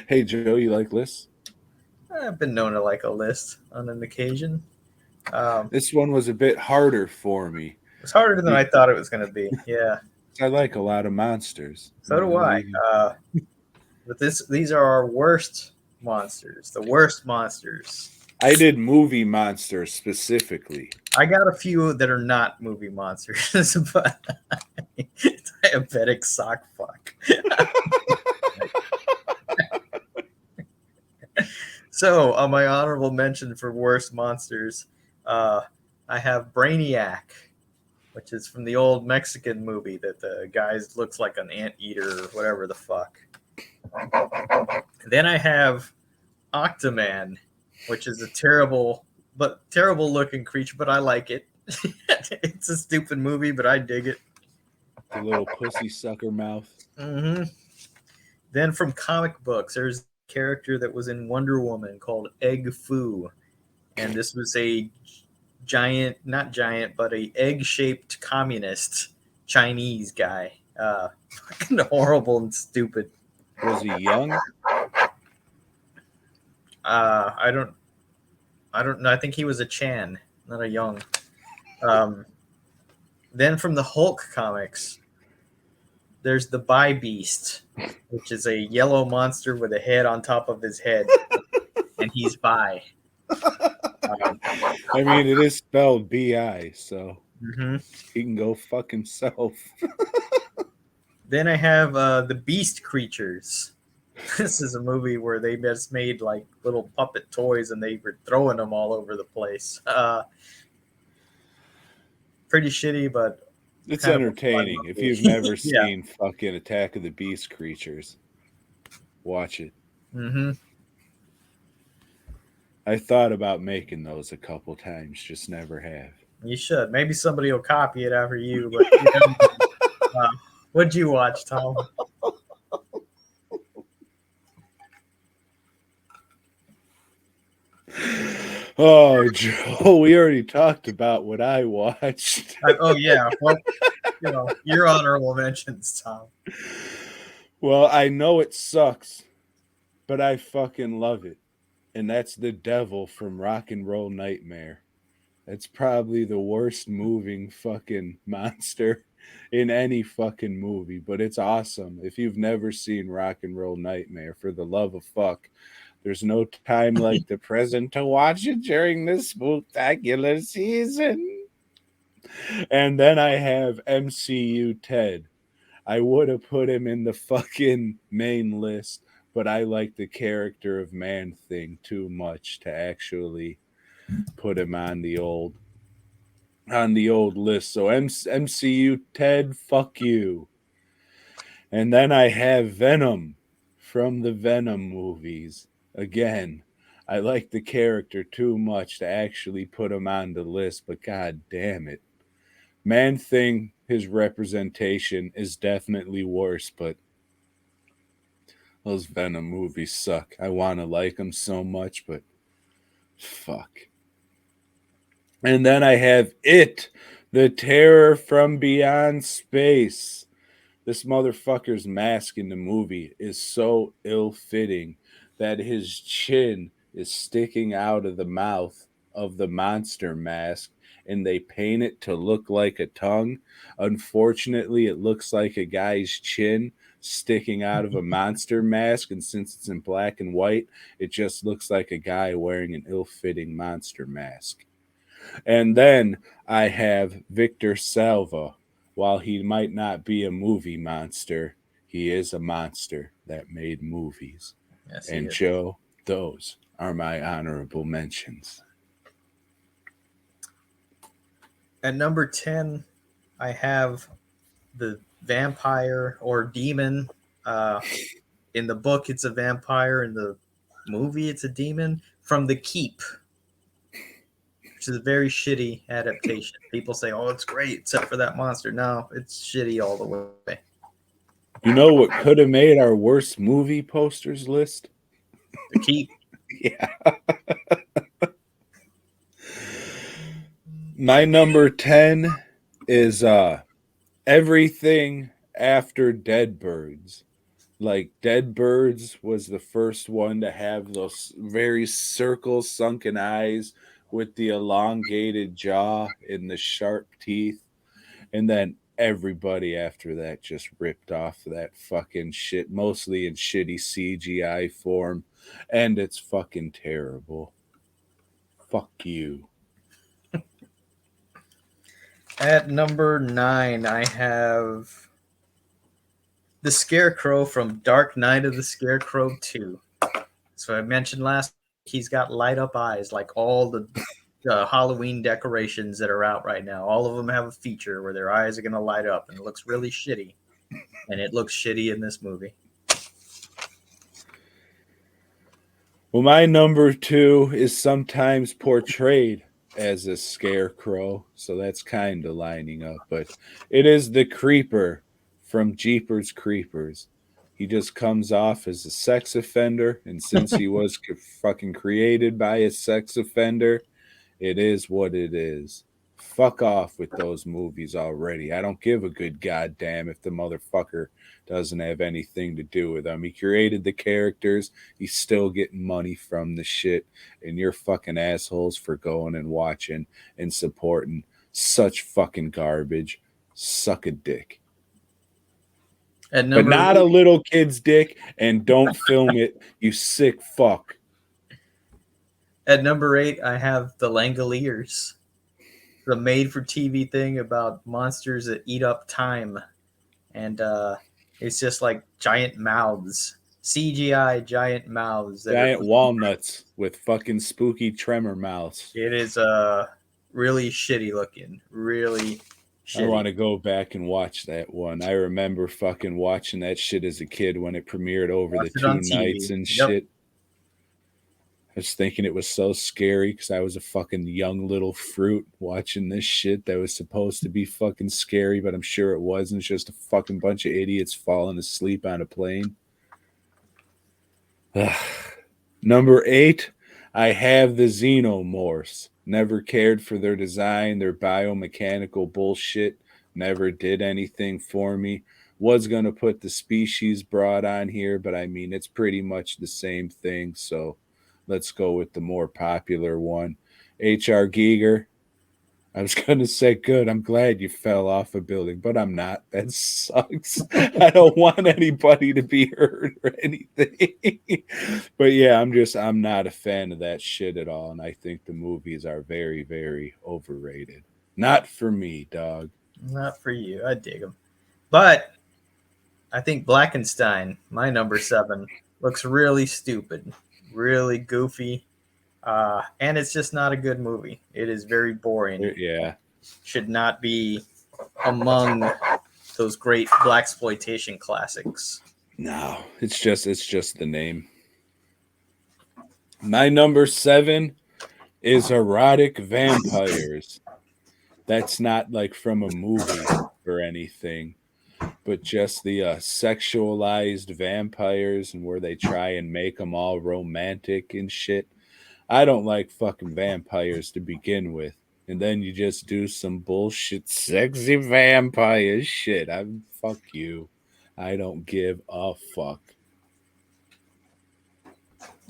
Hey Joe, you like lists? I've been known to like a list on an occasion. Um, This one was a bit harder for me it's harder than I because thought it was going to be. Yeah, I like a lot of monsters. so do I. Even But these are our worst monsters. The worst monsters. I did movie monsters specifically. I got a few that are not movie monsters, but diabetic sock fuck. So, on my honorable mention for worst monsters, uh, I have Brainiac, which is from the old Mexican movie that the guy looks like an anteater or whatever the fuck. Then I have Octoman, which is a terrible looking creature, but I like it. It's a stupid movie, but I dig it. The little pussy sucker mouth. hmm Then from comic books, there's a character that was in Wonder Woman called Egg Foo, and this was a giant, not giant, but a egg-shaped communist Chinese guy. Fucking horrible and stupid. Was he young? Uh, I don't, I don't know. I think he was a Chan, not a Young. Um, then from the Hulk comics, there's the Bi Beast, which is a yellow monster with a head on top of his head, and he's bi. Um, I mean, it is spelled B-I, so mhm. he can go fuck himself. Then I have the Beast Creatures. This is a movie where they just made like little puppet toys and they were throwing them all over the place. Pretty shitty, but It's kind of a fun entertaining. If you've movie. never Yeah. seen fucking Attack of the Beast creatures, watch it. hmm I thought about making those a couple times, just never have. You should. Maybe somebody will copy it after you, but you know, uh, what'd you watch, Tom? Oh, Joe, we already talked about what I watched. Oh yeah, well, your honorable mentions, Tom. Well, I know it sucks, but I fucking love it. And that's the devil from Rock and Roll Nightmare. That's probably the worst moving fucking monster in any fucking movie, but it's awesome. If you've never seen Rock and Roll Nightmare, for the love of fuck, there's no time like the present to watch it during this spectacular season. And then I have MCU Ted. I would have put him in the fucking main list, but I like the character of Man Thing too much to actually put him on the old list. So MCU Ted, fuck you. And then I have Venom from the Venom movies. Again, I like the character too much to actually put him on the list, but god damn it. Man Thing, his representation is definitely worse, but those Venom movies suck. I want to like them so much, but fuck. And then I have It, the Terror from Beyond Space. This motherfucker's mask in the movie is so ill fitting that his chin is sticking out of the mouth of the monster mask and they paint it to look like a tongue. Unfortunately, it looks like a guy's chin sticking out of a monster mask, and since it's in black and white, it just looks like a guy wearing an ill fitting monster mask. And then I have Victor Salva. While he might not be a movie monster, he is a monster that made movies. Yes, he And is. Joe, those are my honorable mentions. At number 10, I have the vampire or demon. Uh, in the book, it's a vampire. In the movie, it's a demon from The Keep, which is a very shitty adaptation. People say, "Oh, it's great," except for that monster. No, it's shitty all the way. You know what could have made our worst movie posters list? The Keep. Yeah. My number 10 is Everything After Dead Birds. Like Dead Birds was the first one to have those very circle sunken eyes with the elongated jaw and the sharp teeth. And then everybody after that just ripped off that fucking shit, mostly in shitty CGI form. And it's fucking terrible. Fuck you. At number 9, I have the Scarecrow from Dark Knight of the Scarecrow 2. So I mentioned last, he's got light up eyes like all the Halloween decorations that are out right now. All of them have a feature where their eyes are going to light up, and it looks really shitty. And it looks shitty in this movie. Well, my number 2 is sometimes portrayed as a scarecrow, so that's kind of lining up. But it is the Creeper from Jeepers Creepers. He just comes off as a sex offender, and since he was fucking created by a sex offender, it is what it is. Fuck off with those movies already. I don't give a good goddamn if the motherfucker doesn't have anything to do with them. He created the characters. He's still getting money from the shit. And you're fucking assholes for going and watching and supporting such fucking garbage. Suck a dick. At But number not 8, a little kid's dick, and don't film it, you sick fuck. at number 8, I have the Langoliers, the made-for-TV thing about monsters that eat up time, and it's just like giant mouths, CGI giant mouths that are. Giant walnuts with fucking spooky tremor mouths. It is really shitty looking, really I want shitty. to go back and watch that one. I remember fucking watching that shit as a kid when it premiered over Watch the it two on nights TV. and Yep. shit. I was thinking it was so scary because I was a fucking young little fruit watching this shit that was supposed to be fucking scary, but I'm sure it wasn't. It's just a fucking bunch of idiots falling asleep on a plane. Number 8, I have the Xenomorse. Never cared for their design, their biomechanical bullshit. Never did anything for me. Was going to put the species broad on here, but I mean, it's pretty much the same thing. So let's go with the more popular one. H.R. Giger. I was going to say, good. I'm glad you fell off a building, but I'm not. That sucks. I don't want anybody to be hurt or anything. But yeah, I'm not a fan of that shit at all. And I think the movies are very, very overrated. Not for me, dog. Not for you. I dig them. But I think Blackenstein, my number 7, looks really stupid, really goofy. And it's just not a good movie. It is very boring. Yeah. Should not be among those great blaxploitation classics. No, it's just the name. My number 7 is erotic vampires. That's not like from a movie or anything, but just the sexualized vampires and where they try and make them all romantic and shit. I don't like fucking vampires to begin with. And then you just do some bullshit sexy vampire shit. Fuck you. I don't give a fuck.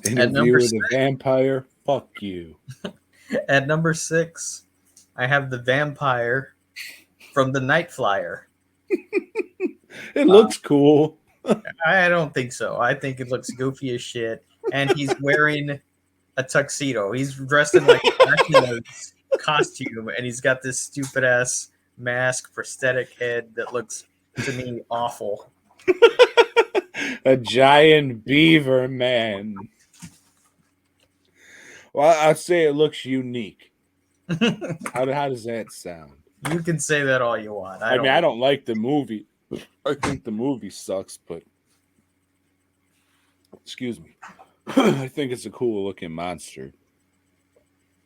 At Interview number with a vampire? Fuck you. At number 6, I have the vampire from the Night Flyer. It looks cool. I don't think so. I think it looks goofy as shit. And he's wearing a tuxedo. He's dressed in like Dracula's costume, and he's got this stupid ass mask, prosthetic head that looks to me awful. A giant beaver man. Well, I'd say it looks unique. How does that sound? You can say that all you want. I mean, I don't like the movie. I think the movie sucks, but excuse me. I think it's a cool looking monster.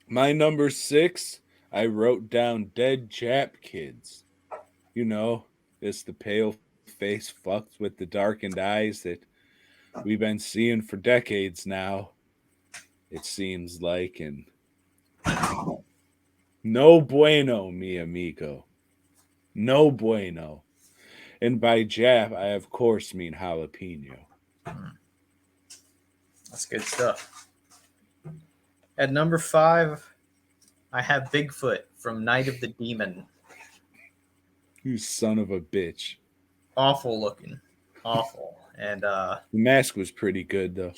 My number 6, I wrote down Dead Jap Kids. You know, it's the pale face fucked with the darkened eyes that we've been seeing for decades now. It seems like, and no bueno, mi amigo. No bueno. And by Jap, I of course mean jalapeno. That's good stuff. At number 5, I have Bigfoot from Night of the Demon. You son of a bitch. Awful looking. Awful. And The mask was pretty good, though.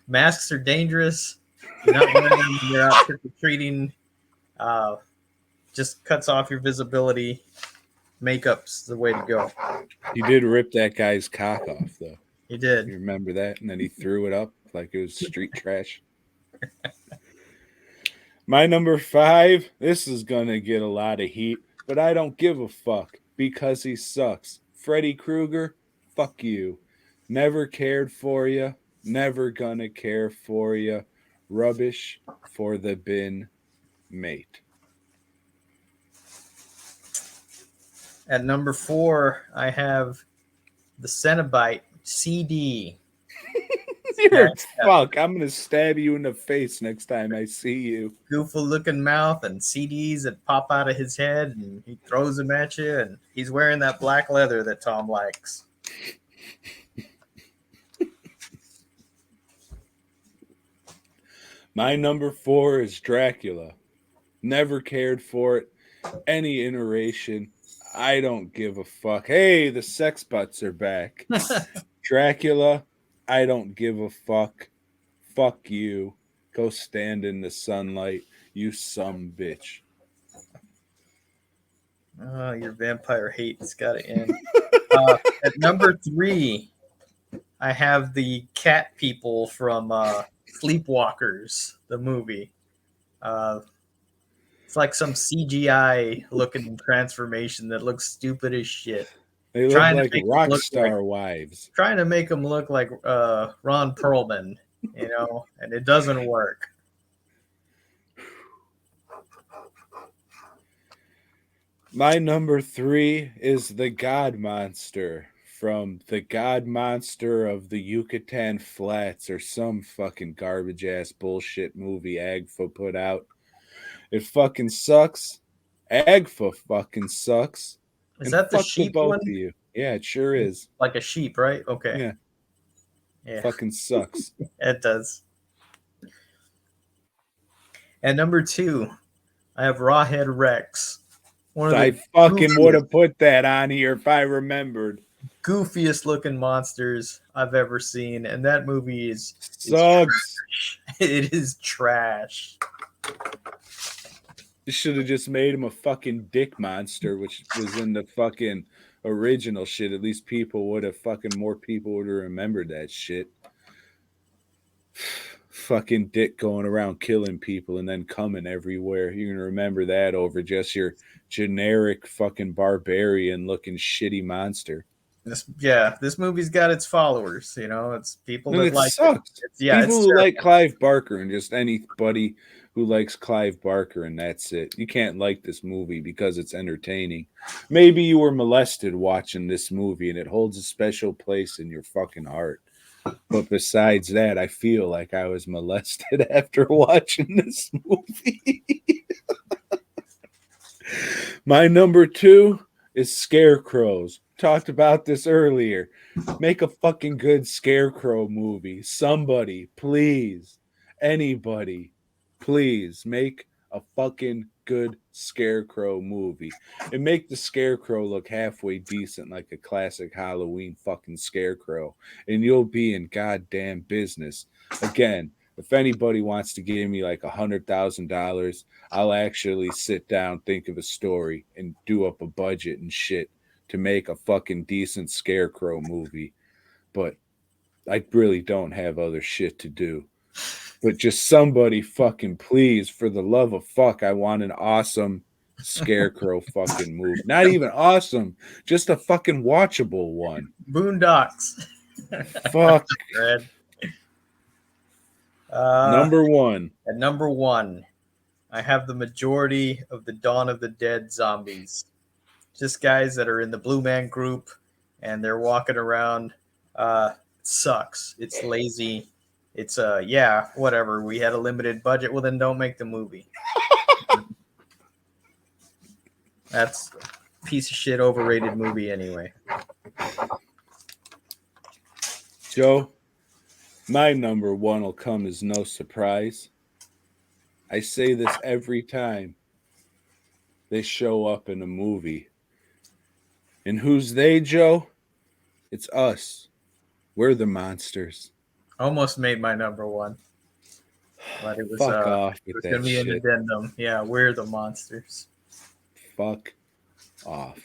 masks are dangerous. You're not wearing them when you're out trick or treating. Just cuts off your visibility. Makeup's the way to go. He did rip that guy's cock off, though. He did. You remember that? And then he threw it up like it was street trash. My number 5, this is going to get a lot of heat, but I don't give a fuck because he sucks. Freddy Krueger, fuck you. Never cared for you. Never gonna care for you. Rubbish for the bin, mate. At number 4, I have the Cenobite CD. You're fuck. I'm gonna stab you in the face next time I see you. Goofy looking mouth and CDs that pop out of his head, and he throws them at you, and he's wearing that black leather that Tom likes. My number 4 is Dracula. Never cared for it. Any iteration. I don't give a fuck. Hey, the sex butts are back. Dracula, I don't give a fuck. Fuck you. Go stand in the sunlight, you some bitch. Oh, your vampire hate has got to end. At number 3, I have the cat people from Sleepwalkers, the movie. It's like some CGI looking transformation that looks stupid as shit. They look like rock star wives. Trying to make them look like Ron Perlman, you know, and it doesn't work. My number 3 is the God Monster from the God Monster of the Yucatan Flats or some fucking garbage ass bullshit movie Agfa put out. It fucking sucks. Agfa fucking sucks. Is that the sheep both one? Of you. Yeah, it sure is. Like a sheep, right? Okay. Yeah. Fucking sucks. It does. At number 2, I have Rawhead Rex. I fucking would have put that on here if I remembered. Goofiest looking monsters I've ever seen, and that movie is sucks. It is trash. You should have just made him a fucking dick monster, which was in the fucking original shit. At least more people would have remembered that shit. Fucking dick going around killing people and then coming everywhere. You're gonna remember that over just your generic fucking barbarian looking shitty monster. This movie's got its followers, you know, it's people that like sucks. People who like Clive Barker and just anybody who likes Clive Barker, and that's it. You can't like this movie because it's entertaining. Maybe you were molested watching this movie and it holds a special place in your fucking heart. But besides that, I feel like I was molested after watching this movie. My number 2 is Scarecrows. Talked about this earlier. Make a fucking good Scarecrow movie. Somebody, please. Anybody, please make a fucking good Scarecrow movie and make the Scarecrow look halfway decent like a classic Halloween fucking Scarecrow, and you'll be in goddamn business. Again, if anybody wants to give me like $100,000, I'll actually sit down, think of a story, and do up a budget and shit to make a fucking decent Scarecrow movie. But I really don't have other shit to do. But just somebody fucking please, for the love of fuck, I want an awesome Scarecrow fucking movie. Not even awesome, just a fucking watchable one. Boondocks. Fuck. Number 1. At number 1, I have the majority of the Dawn of the Dead zombies. Just guys that are in the Blue Man Group and they're walking around. It sucks. It's lazy. It's whatever. We had a limited budget. Well, then don't make the movie. That's piece of shit overrated movie anyway. Joe, my number one will come as no surprise. I say this every time they show up in a movie. And who's they, Joe? It's us. We're the monsters. Almost made my number one, but Fuck off with gonna that be an shit. addendum. Yeah, we're the monsters. Fuck off.